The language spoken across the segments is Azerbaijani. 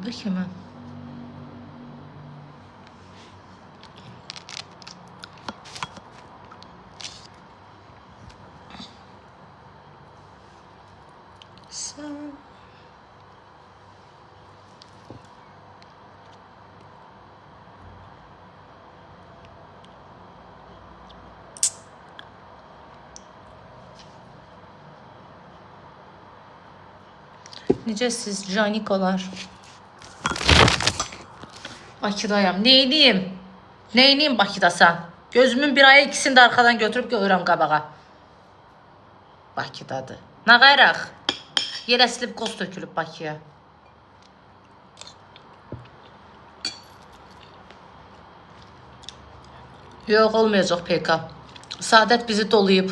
oldu ki mən? Sən... Necəsiz canikolar? Bakıdayam. Neyniyim? Neyniyim Bakıdasan? Gözümün bir aya ikisini de arkadan götürüp görürəm qabağa. Bakıdadır. Nə qayraq? Yerə silib qoz tökülüb Bakıya. Yox, olmayacaq PK. Saadət bizi doluyub.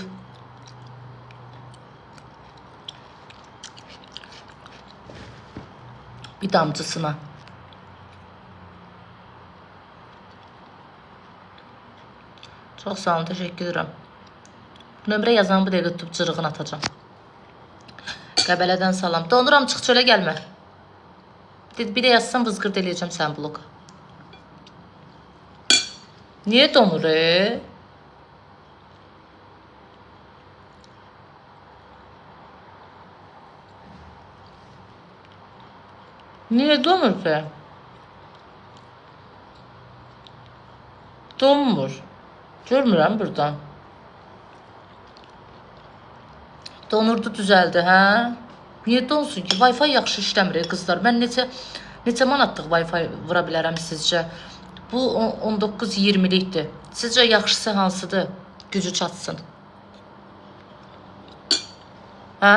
Bir damcısına. Çox sağ olun, teşekkür edirəm. Nömrə yazan bu dəqiqə tutub cırığını atacağım. Qəbələdən salam. Donuram, çıx çölə gəlmə. Bir də yazsam vızqırd eləyəcəm sən bloqa. Niye donur Niye donur ki? Donmur. Görmürəm buradan. Donurdu, düzəldi, hə? Niyə donsun ki? Wi-Fi yaxşı işləmir qızlar. Mən neçə manatlıq Wi-Fi vura bilərəm sizcə? Bu 19-20'likdir. Sizcə yaxşısı hansıdır? Gücü çatsın. Hə?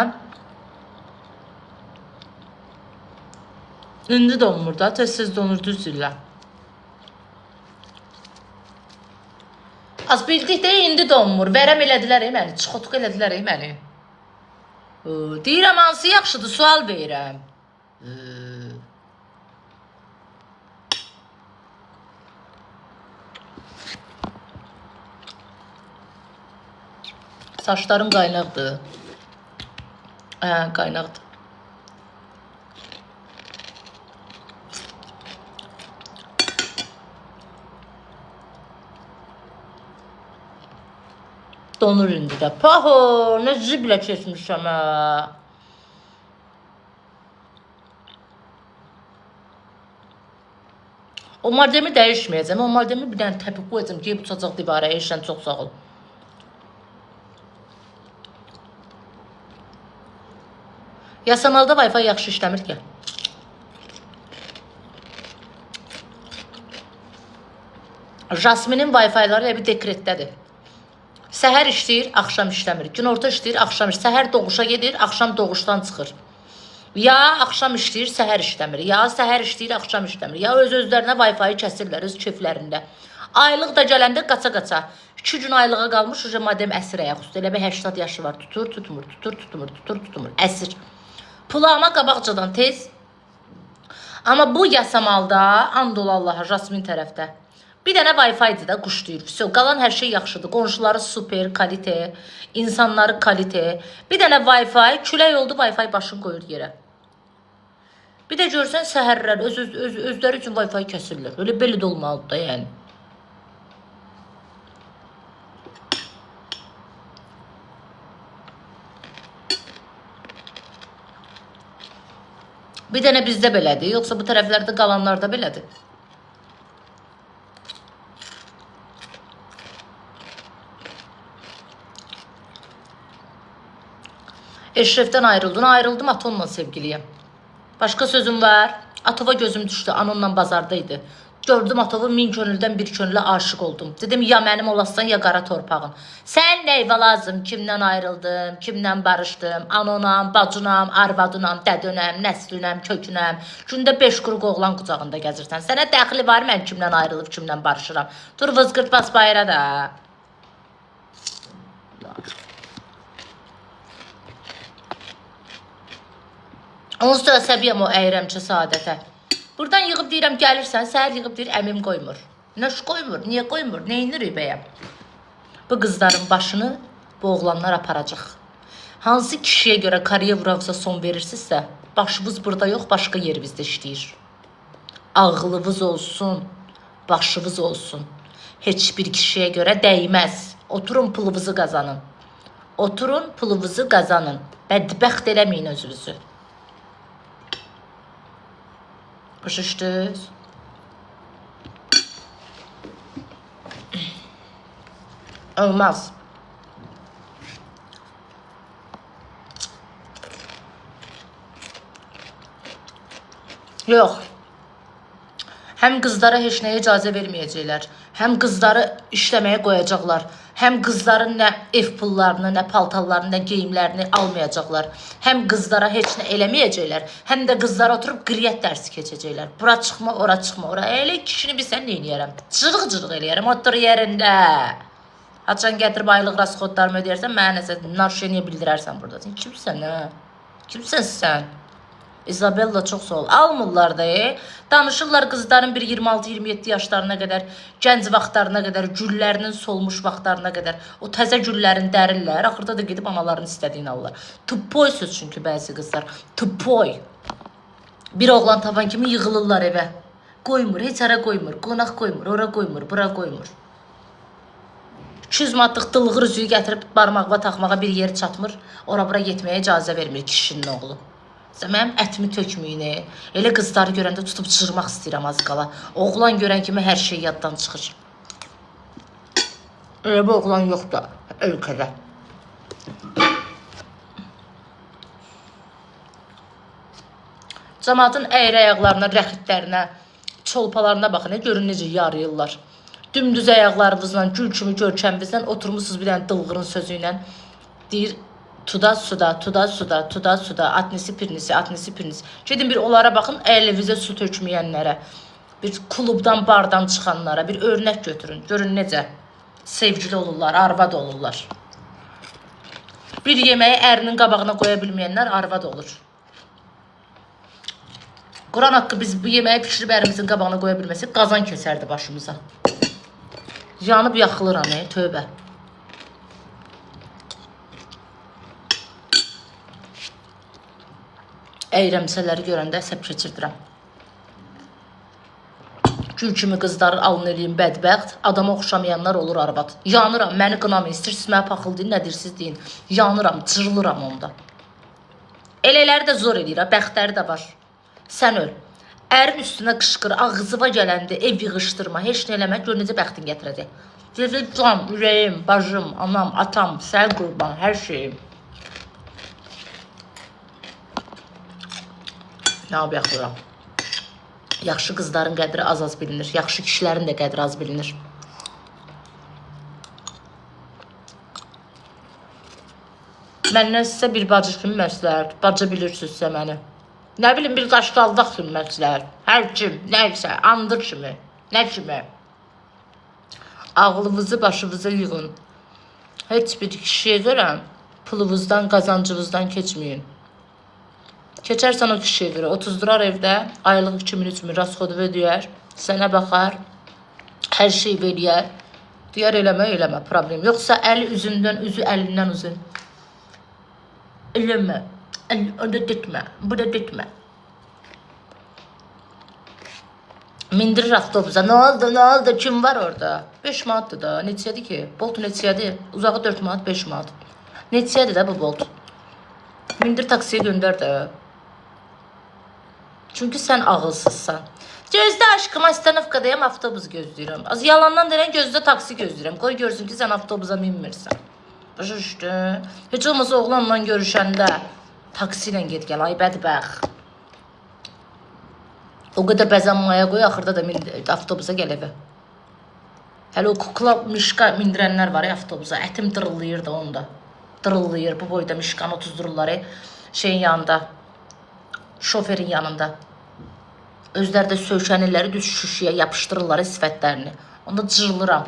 İndi donmur da, tez donur, düz dillə. Az bildik de indi donmur. Vərəm elədilər məni, çıxotq elədilər məni. Deyirəm, hansı yaxşıdır, sual verirəm. Saçlarım qaynaqdır. Qaynaqdır. Donur indi də. Paho, nə ziblə keçmişəm hə. O modemi dəyişməyəcəm. O modemi bir dənə təpik qoyacam ki, uçacaq divara. Eşən çox sağ ol. Yasamalda Wi-Fi yaxşı işləmir ki. Jasminin Wi-Fi'ları bir dekretdədir. Səhər işləyir, axşam işləmir. Günorta işləyir, axşam işləyir. Səhər doğuşa gedir, axşam doğuşdan çıxır. Ya axşam işləyir, səhər işləmir. Ya səhər işləyir, axşam işləmir. Ya öz-özlərinə Wi-Fi kəsirlər öz keyflərində. Aylıq da gələndə qaça-qaça. 2 gün aylığa qalmış, uca modem əsir ayaq üstü. Elə bir 80 yaşı var. Tutur, tutmur, tutur, tutmur, tutur, tutmur. Əsir. Pulama qabaqcadan tez. Amma bu yasamalda, and ol Allaha, Jasmin tərəfdə. Bir dənə Wi-Fi'dir da, quşlayır. Qalan hər şey yaxşıdır. Qonşuları super, kalite, insanları kalite. Bir dənə Wi-Fi, külək oldu, Wi-Fi başını qoyur yerə. Bir də görsən, səhərlər özləri üçün Wi-Fi kəsirlər. Öyle belə də olmalıdır da, yəni. Bir dənə bizdə belədir, yoxsa bu tərəflərdə qalanlarda belədir. Eşref'ten ayrıldın. Ayrıldım, Aton'la sevgiliyim. Başka sözüm var. Atova gözüm düştü. Anonla bazardaydı. Gördüm Atovu, min könüldən bir könülə aşık oldum. Dedim, ya mənim olasan, ya qara torpağın. Sən neyvə lazım? Kimdən ayrıldım? Kimdən barışdım? Anonam, bacınam, arvadınam, dədönəm, nəslünəm, kökünəm. Gündə 5 quruq oğlan qucağında gəzirsən. Sənə dəxli var mən kimdən ayrılıb, kimdən barışıram. Dur vızqırt bas bayra da. Onsuz da əsəbiyəm o əyrəmçi saadətə. Buradan yığıb deyirəm, gəlirsən, səhər yığıb deyir, əmim qoymur. Nəş qoymur, niyə qoymur, neyinir bəyəm? Bu qızların başını bu oğlanlar aparacaq. Hansı kişiyə görə Kariyevrovsa son verirsinizsə, başımız burada yox, başqa yerimizdə işləyir. Ağlınız olsun, başınız olsun. Heç bir kişiyə görə dəyməz. Oturun pulunuzu qazanın. Oturun pulunuzu qazanın. Bədbəxt eləməyin özünüzü. Başışdınız? Olmaz. Yox. Həm qızlara heç nəyə icazə verməyəcəklər. Həm qızları işləməyə qoyacaqlar. Həm qızların nə ev pullarını, nə paltarlarını, nə geyimlərini almayacaqlar. Həm qızlara heç nə eləməyəcəklər. Həm də qızlara oturub qriyyət dərsi keçəcəklər. Bura çıxma, ora çıxma, ora. Elə kişini bilsən nə eləyərəm? Cırıq-cırıq eləyərəm, otur yerində. Haçan gətirib aylıq rasxodlarımı ödəyərsən, mənə nəsə narşeniyə bildirərsən burada. Sən kimsən, hə? Kimsən sən? İzabella çox sağ ol. Almırlar da, danışırlar qızların bir 26-27 yaşlarına qədər, gənc vaxtlarına qədər, güllərinin solmuş vaxtlarına qədər, o təzə güllərin dərirlər, axırda da gedib analarının istədiyini alırlar. Tüpoysuz çünki bəzi qızlar, tüpoy. Bir oğlan tapan kimi yığılırlar evə. Qoymur, heç ara qoymur, qonaq qoymur, ora qoymur, bura qoymur. 200 manatlıq dılğır üzüyü gətirib barmağıma taxmağa bir yer çatmır, ora-bura getməyə icazə vermir kişinin oğlu. Mənim ətimi tökməyini, elə qızları görəndə tutub çırmaq istəyirəm az qala. Oğlan görən kimi hər şey yaddan çıxır. Elə bu oğlan yox da ölkədə. Cəmaatın əyri ayaqlarına, rəxitlərinə, çolpalarına baxın, görün necə yarıyırlar. Dümdüz ayaqlarınızla, gül kimi görkəminizlə oturmuşsunuz bir dənə dılğırın sözü ilə. Deyir, tuda suda, tuda suda, tuda suda, atnisi pirnisi, atnisi pirnisi. Gedin bir onlara baxın, əlinizə su tökməyənlərə, bir klubdan, bardan çıxanlara bir örnək götürün. Görün necə sevgili olurlar, arvad olurlar. Bir yeməyi ərinin qabağına qoya bilməyənlər arvad olur. Quran haqqı biz bu yeməyi pişirib ərimizin qabağına qoya bilməsək, qazan kəsərdi başımıza. Yanıb yaxılıram, tövbə. Əyrəmsələri görəndə əsəb keçirdirəm. Gül kimi qızları alın eləyim bədbəxt, adama oxşamayanlar olur arvad. Yanıram, məni qınamayın, istəyirsiniz mənə paxıl deyin, nə deyirsiniz deyin. Yanıram, cırılıram onda. Elələri də zor eləyir, bəxtləri də var. Sən öl. Ərin üstünə qışqır, ağzıva gələndə ev yığışdırma, heç nə eləmə, gör necə bəxtin gətirəcək. Can, ürəyim, bacım, anam, atam, sən qurban, hər şeyim. Nə yaxlıram? Yaxşı qızların qədri az-az bilinir. Yaxşı kişilərin də qədri az bilinir. Məndən sizə bir bacı kimi məsləhət. Bacı bilirsinizsə məni. Nə bilim, bir qaşqaldaq kimi məsləhət. Hər kim, nəysə, andır kimi. Nə kimi? Ağlınızı başınıza yığın. Heç bir kişiyə görə pulunuzdan, qazancınızdan keçməyin. Keçərsən o kişiyə görə, 30 durar evdə, aylıq 2000-3000 rasxodu ödəyər, sənə baxar, hər şey veriyər, deyər eləmə, eləmə, problem. Yoxsa əli üzündən, üzü əlindən uzun. Eləmə, orada detmə, burada detmə. Mindirir avtobusa, nə oldu, kim var orada? 5 manatdır da, neçədir ki? Bolt neçədir? Uzağı 4 manat, 5 manat. Neçədir də bu bolt? Mindir taksiyə göndər də. Çünki sən ağılsızsan. Gözdə aşkım, Astanovkadayam, avtobus gözləyirəm. Az yalandan deyən gözdə taksi gözləyirəm. Qoy görsün ki, sən avtobusa minmirsən. Başa düşdün? Heç olmasa oğlanla görüşəndə taksi ilə get gəl, ay bədbəxt. O qədər bəzənmaya qoy, axırda da avtobusa gəl evə. Hələ o kukla mişqa mindirənlər var ya avtobusa. Ətim dırıllayır da onda. Dırıllayır bu boyda mişqanı otuzdururlar şeyin yanında. Şoferin yanında. Özləri də söykənirləri düz şüşüyə yapışdırırlar sifətlərini. Onda cırılıram.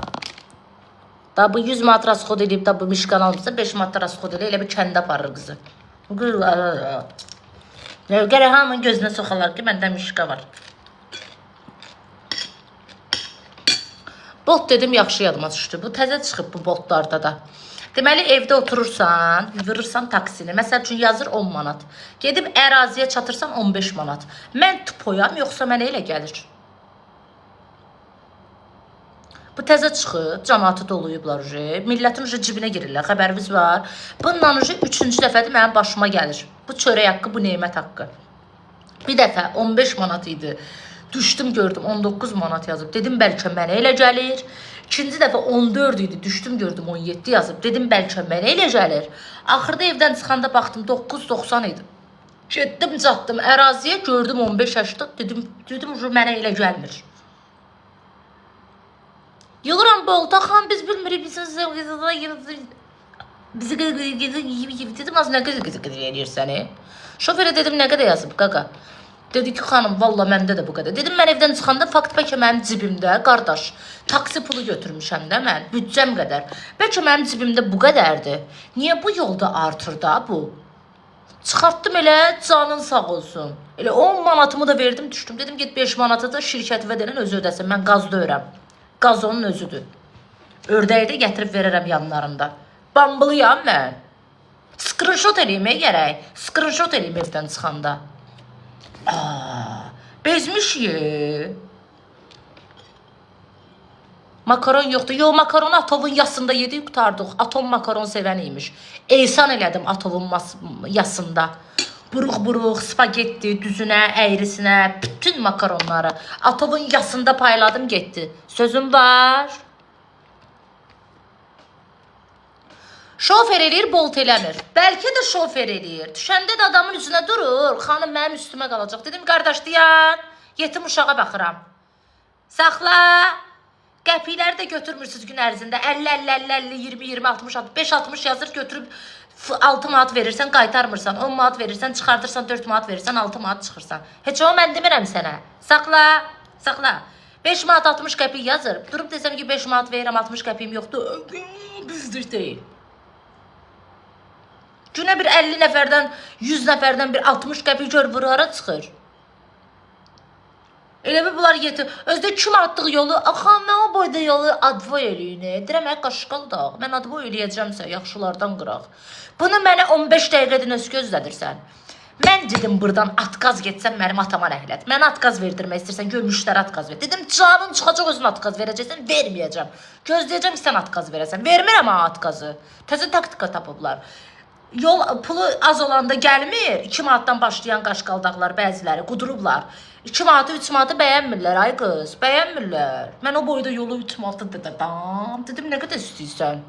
Da bu 100 manat rasxod edib da bu mişqanı almışsa 5 manat rasxod edib elə bir kəndə aparır qızı. Gərək hamının gözünə soxalar ki, məndə mişqa var. Bolt dedim, yaxşı yadıma düşdü. Bu təzə çıxıb bu boltlarda da. Deməli, evdə oturursan, vırırsan taksini. Məsəl üçün yazır 10 manat. Gedib əraziyə çatırsan 15 manat. Mən tüpoyam, yoxsa mənə elə gəlir? Bu təzə çıxıb, cəmaatı doluyublar uje. Millətin uje cibinə girirlər, xəbəriniz var. Bundan uje 3-cü dəfədir mənim başıma gəlir. Bu çörək haqqı, bu nemət haqqı. Bir dəfə 15 manat idi. Düşdüm gördüm 19 manat yazıb. Dedim bəlkə mənə elə gəlir. İkinci dəfə 14 idi. Düşdüm gördüm 17 yazıb. Dedim bəlkə mənə elə gəlir. Axırda evdən çıxanda baxdım 9.90 idi. Getdim çatdım əraziyə, gördüm 15.80. Dedim mənə elə gəlmir. Yılıram Bolta xan biz bilmirik bizi dedim az nə qədər eləyir səni. Şoförə dedim nə qədər yazıb qaqa. Dedi ki xanım valla məndə də bu qədər. Dedim mən evdən çıxanda fakt bəlkə mənim cibimdə qardaş taksi pulu götürmüşəm də mən büdcəm qədər. Bəlkə mənim cibimdə bu qədərdir. Niyə bu yolda artır da bu? Çıxartdım elə canın sağ olsun. Elə 10 manatımı da verdim düşdüm. Dedim get 5 manatı da şirkəti verən özü ödəsin. Mən qaz döyürəm. Qaz onun özüdür. Ördəyi də gətirib verərəm yanlarında. Bambılıyam mən. Screenshot eləyimə gərək. Screenshot eləyim evdən çıxanda. Bezmiş ye. Makaron yoxdur. Yo, makaronu Atovun yasında yedik, qutardıq. Atom makaron sevən imiş. Ehsan elədim Atovun yasında. Buruq-buruq, spagetti, düzünə, əyrisinə, bütün makaronları Atovun yasında payladım, getdi. Sözüm var. Şofer eləyir, Bolt eləmir. Bəlkə də şofer eləyir. Düşəndə də adamın üzünə durur. Xanım mənim üstümə qalacaq. Dedim, qardaş deyən, yetim uşağa baxıram. Saxla. Qəpikləri də götürmürsünüz gün ərzində. 50, 20, 20, 60, 65, 60 yazır, götürüb 6 manat verirsən, qaytarmırsan. 10 manat verirsən, çıxardırsan, 4 manat verirsən, 6 manat çıxırsan. Heç o mən demirəm sənə. Saxla, saxla. 5 manat 60 qəpik yazır. Durub desəm ki 5 manat verirəm, 60 qəpiyim yoxdur. Düzdür deyil. Günə bir 50 nəfərdən, 100 nəfərdən bir 60 qəpik gör vurara çıxır. Elə bir bunlar yetir. Özdə kim atdığı yolu, axan mən o boyda yolu advoy eləyin. Deyirəm, qaşqal da. Mən advoy eləyəcəmsə, yaxşılardan qıraq. Bunu mənə 15 dəqiqədə nəsə gözlədirsən. Mən dedim, buradan atqaz getsəm, mənim atama nəhlət. Mənə atqaz verdirmək istəyirsən, gör müştəri atqaz ver. Dedim, canın çıxacaq özün atqaz verəcəksən, verməyəcəm. Gözləyəcəm ki, sən atqaz verəsən. Vermirəm ha atqazı. Təzə taktika tapıblar. Yol pulu az olanda gəlmir. 2 manatdan başlayan qaşqaldaqlar bəziləri qudurublar. 2 manatı, 3 manatı bəyənmirlər ay qız, bəyənmirlər. Mən o boyda yolu 3 manatı dedim. Dedim, nə qədər istəyirsən?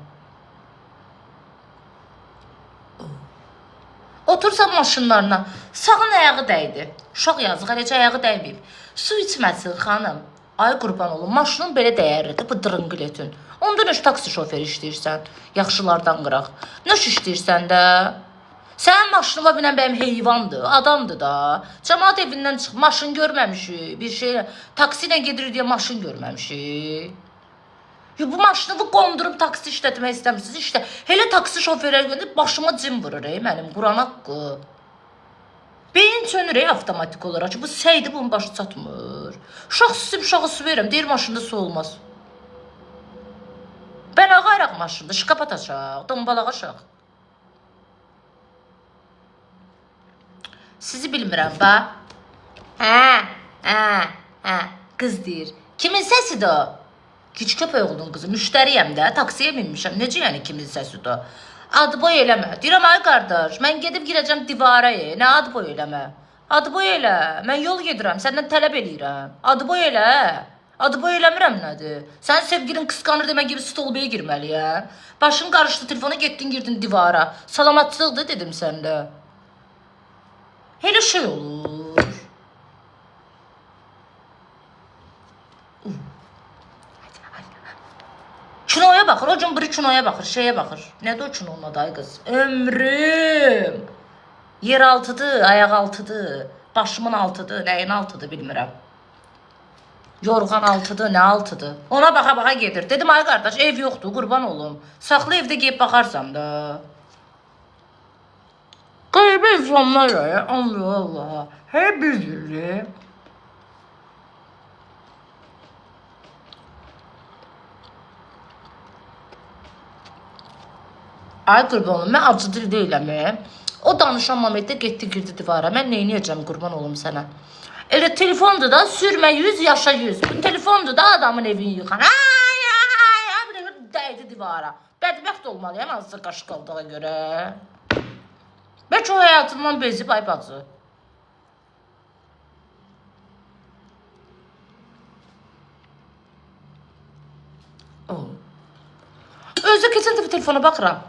Otursan maşınlarına, sağın ayağı dəydi. Uşaq yazıq, eləcə ayağı dəyməyib. Su içməsin xanım. Ay qurban olun, maşının belə dəyərlidir, bu drınqletin. Onda nöş taksi şoferi işləyirsən, yaxşılardan qıraq. Nöş işləyirsən də. Sənin maşınıma binən bəyim heyvandır, adamdır da. Cəmaat evindən çıx, maşın görməmişik, bir şey, taksi ilə gedir deyə maşın görməmişik. Bu maşını qondurub taksi işlətmək istəmişsiniz, işte. Hele taksi şoförə göndərib başıma cim vurur, mənim Quran haqqı. Beyin çönür, avtomatik olaraq ki, bu səydi bunun başı çatmır. Uşaq süsüb uşağı su verirəm, deyir maşında su olmaz. Ben ağayraq maşında, şikapat açaq, dombalaq aşaq. Sizi bilmirəm, bax. Qız deyir. Kimin səsidir o? Kiç köpək oğlunun qızı, müştəriyəm də, taksiyə minmişəm. Necə yəni kimin səsidir o? Adboy eləmə. Deyirəm, ay qardaş, mən gedib girəcəm divara, nə adboy eləmə? Adboy elə, mən yol gedirəm, səndən tələb eləyirəm. Adboy elə, adboy eləmirəm nədir? Sənin sevgilin qısqanır demə gibi stolbaya girməliyəm. Başın qarışdı, telefona getdin, girdin divara. Salamatçılıqdır dedim səndə. Elə şey olur. Kinoya baxır, o gün biri kinoya baxır, şeyə baxır. Nədir o kinonun adı ay qız? Ömrüm. Yer altıdır, ayaq altıdır, başımın altıdır, nəyin altıdır bilmirəm. Yorğan altıdır, nə altıdır? Ona baxa-baxa gedir. Dedim, ay qardaş, ev yoxdur, qurban olum. Saxlı evdə geyib baxarsam da. Qeybə insanlar ya, Allah Allah. Hər bir ay qurban olum, mən acı dil deyiləm. O danışan Mameddə getdi girdi divara. Mən neyniyəcəm qurban olum sənə? Elə telefondur da sürmə 100 yaşa 100. Bu telefondur da adamın evini yıxan. divara. Bədbəxt olmalıyam azca qaşqaldığa görə. Bəlkə o həyatından bezib ay bacı. Özü keçən dəfə telefona baxıram.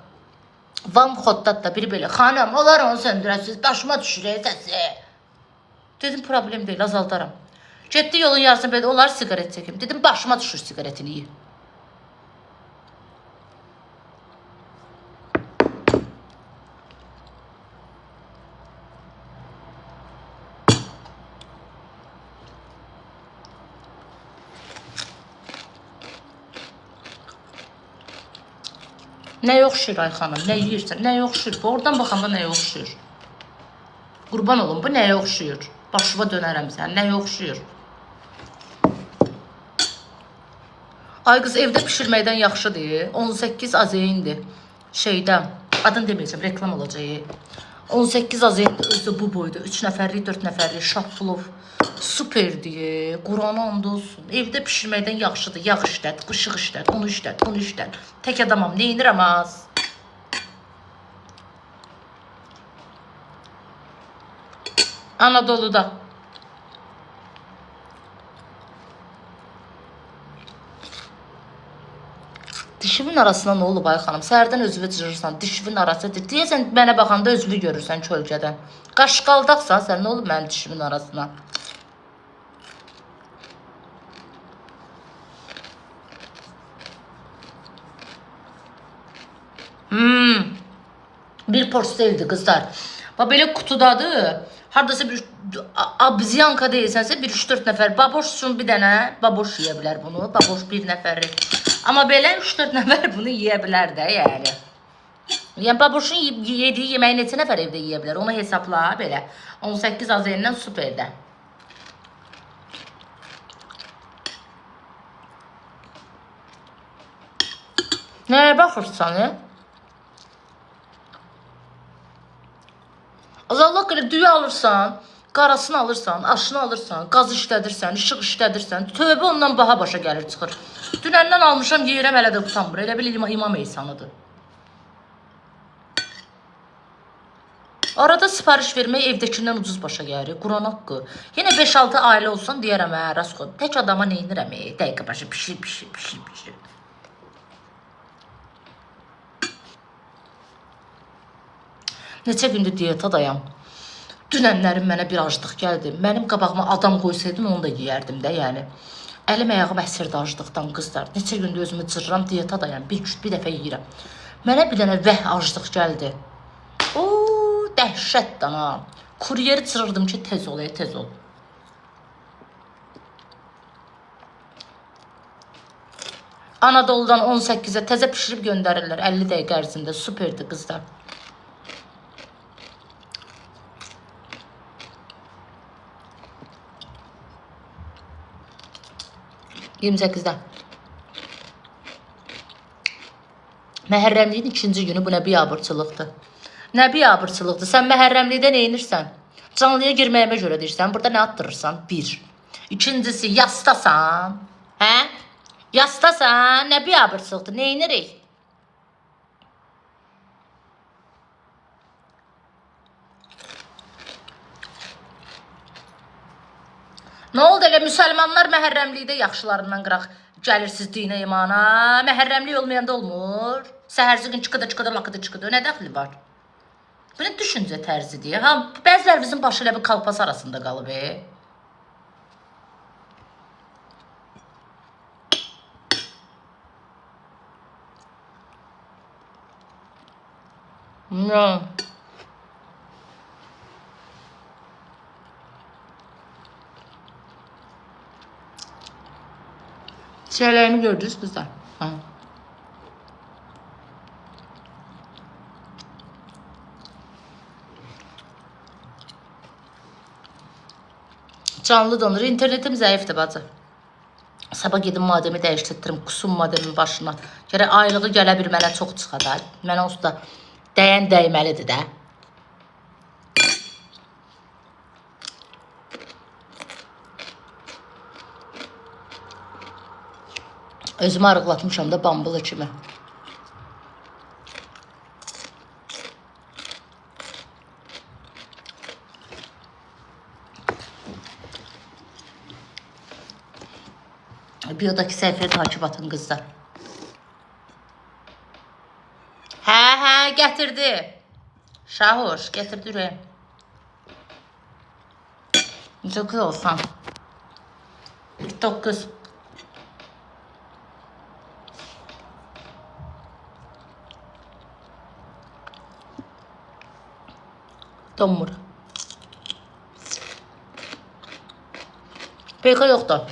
Van xoddat da biri belə, xanım, olar onu söndürəsiz, başıma düşür səsi. Dedim, problem deyil, azaldaram. Getdi yolun yarısını belə, olar sigaret çəkim. Dedim, başıma düşür sigaretini iyi. Nəyə oxşuyur ay xanım, nə yiyirsən, nəyə oxşuyur bu? Oradan baxanda nəyə oxşuyur? Qurban olun, bu nəyə oxşuyur? Başıma dönərəm sən, nəyə oxşuyur? Ay qız, evdə pişirməkdən yaxşıdır. 18 azeyindir. Şeydən, adını deməyəcəm, reklam olacaq. 18 azeyindir, özü bu boyda. 3 nəfərlik, 4 nəfərlik, şapulov. Superdir, Qurana and olsun. Evdə pişirməkdən yaxşıdır. Yağ işlət, qışıq işlət, onu işlət, bunu işlət. Tək adamam, neyinirəm az? Anadolu'da. Dişimin arasına nə olub ay xanım? Səhərdən özünü cırırsan, dişimin arasıdır. Deyəsən, mənə baxanda özünü görürsən kölgədən. Qaşqaldaqsan, sən nə olub mənim dişimin arasına? Bir porseldir qızlar. Bax, belə qutudadır. Hardasa bir abziyanka deyirsənsə, bir 3-4 nəfər. Baboş üçün bir dənə, baboş yeyə bilər bunu. Baboş bir nəfəri. Amma belə 3-4 nəfər bunu yeyə bilər də, yəni. Yəni, baboşun yediyi yeməyi neçə nəfər evdə yeyə bilər? Onu hesabla, belə. 18 azəyindən superdə. Nəyə baxırsan, Allah qədər düyü alırsan, qarasını alırsan, aşını alırsan, qaz işlədirsən, işıq işlədirsən, tövbə ondan baha başa gəlir çıxır. Dünəndən almışam, yeyirəm, hələ də utanmır. Elə bil imam eysanıdır. Arada sipariş vermək evdəkindən ucuz başa gəlir. Quran haqqı. Yenə 5-6 ailə olsan deyərəm, Rasko, tək adama neynirəm, dəqiqə başı pişir. Neçə gündür diyetadayam. Dünənlərim mənə bir aclıq gəldi. Mənim qabağıma adam qoysaydın, onu da yeyərdim də, yəni. Əlim ayağım əsirdi aclıqdan qızlar. Neçə gündür özümü cırıram, diyetadayam. Bir dəfə yeyirəm. Mənə bir dənə aclıq gəldi. Dəhşətdən ha. Kuryeri çırırdım ki, tez ol, tez ol. Anadolu'dan 18'e təzə pişirib göndərirlər 50 dəqiqə ərzində. Superdir qızlar. %28'də. Məhərrəmliyin 2-ci günü bu nə biabırçılıqdır. Nə biabırçılıqdır? Sən məhərrəmlikdə neyinirsən? Canlıya girməyimə görə deyirsən. Burada nə attırırsan? 1. İkincisi, yastasan. Hə? Yastasan. Nə biabırçılıqdır? Neyinirik? Nə oldu elə müsəlmanlar məhərrəmlikdə yaxşılarından qıraq gəlirsiz dinə imana. Məhərrəmlik olmayanda olmur. Səhərci gün çıqıda lakıda çıqıda. Nə dəxli var? Bu nə düşüncə tərzidir? Ha, bəzilərimizin başı elə bir kalpas arasında qalıb. No. Şeylerimi gördünüz kızlar. Ha. Canlı donur. İnternetim zayıftı bacı. Sabah gedim modemi dəyişdirdim. Kusum modemin başına. Gərək aylığı gələ bir mənə çox çıxada. Mənə olsa da dəyən dəyməlidir də. Özümü arıqlatmışam da bambula kimi. Biyodakı səhifəyə takip atın qızlar. Hə, gətirdi. Şahoş, gətirdi ürəyim. Necə qız olsan? 49. Donmur. Peyka yoxdur.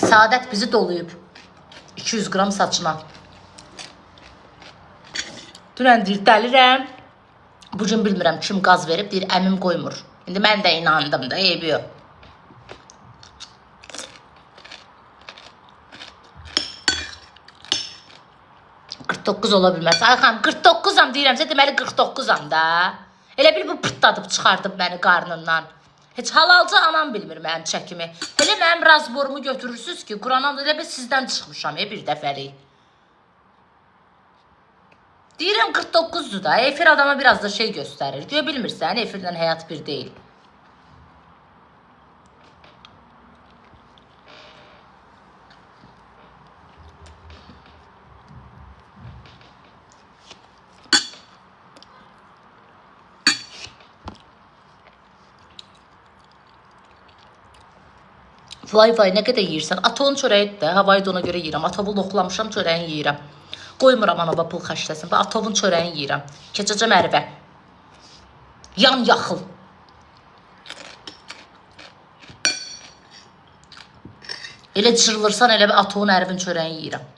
Saadət bizi doluyub. 200 qram saçına. Dünən deyir, dəlirəm. Bugün bilmirəm kim qaz verib, deyir, əmim qoymur. İndi mən də inandım da, eybi yox. ...49 ola bilməz. Ay xanım, 49-am deyirəmsə, deməli 49-am da. Elə bil bu pırtladıb, çıxardıb məni qarnından. Heç halalca anam bilmir mənim çəkimi. Elə mənim razborumu götürürsünüz ki, Quranam da elə bil sizdən çıxmışam, bir dəfəlik. Deyirəm 49'dur da, efir adama biraz da şey göstərir. Göyə bilmirsən, efirdən həyat bir deyil. Vay vay, nə qədər yeyirsən. Atovun çörəyi də, havayı da ona görə yeyirəm. Atovu loxlamışam, çörəyini yeyirəm. Qoymuram anava pul xərcləsin. Atovun çörəyini yeyirəm. Keçəcəm ərvə. Yan yaxıl. Elə çırılırsan, elə bir atovun ərvin çörəyini yeyirəm.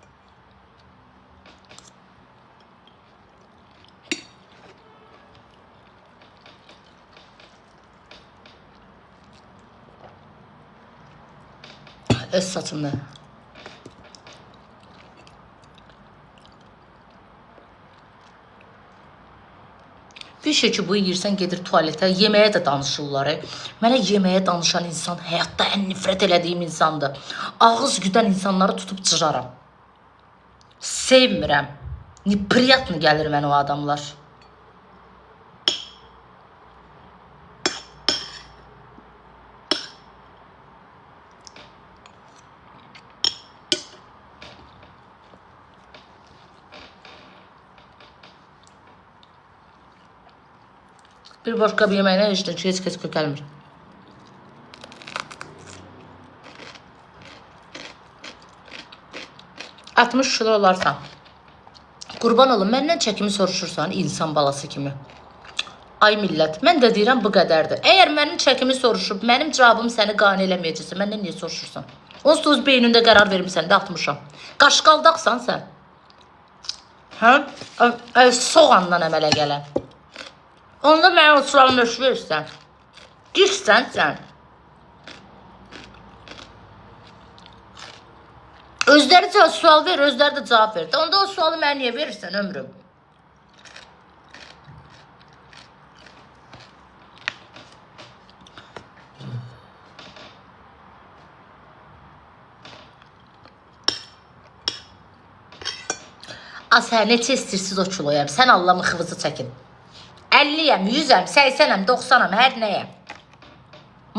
Öz saçımda. Bir şey ki, bu yiyirsən, gedir tualetə, yeməyə də danışırlar. Mənə yeməyə danışan insan həyatda ən nifrət elədiyim insandır. Ağız güdən insanları tutub cıraram. Sevmirəm. Priyatlı gəlir mənə o adamlar. Bir başqa bir yeməyinə heç kəs kökəlmir. ...60 kilo olarsan. Qurban olun, məndən çəkimi soruşursan insan balası kimi. Ay millət, mən də deyirəm bu qədərdir. Əgər mənim çəkimi soruşub, mənim cavabım səni qane eləməyəcəksə, məndən niyə soruşursan? Onsuz da öz beynində qərar vermişsən də 60'am. Qaşqaldaqsan sən. Hə? Soğandan əmələ gələn. Onda mənə o sualını ölçü verirsən. Girsən sən. Özləri sual verir, özləri də cavab verir. Onda o sualı mənə niyə verirsən ömrüm? Az hə, neçə istəyirsiniz o kiloyam? Sən Allah'ın xıvızı çəkin. 50'yəm, 100'əm, 80'əm, 90'əm, hər nəyəm.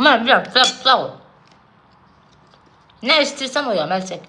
Mən biləm, sağ ol. Nə istəyirsən o yam, əl çək.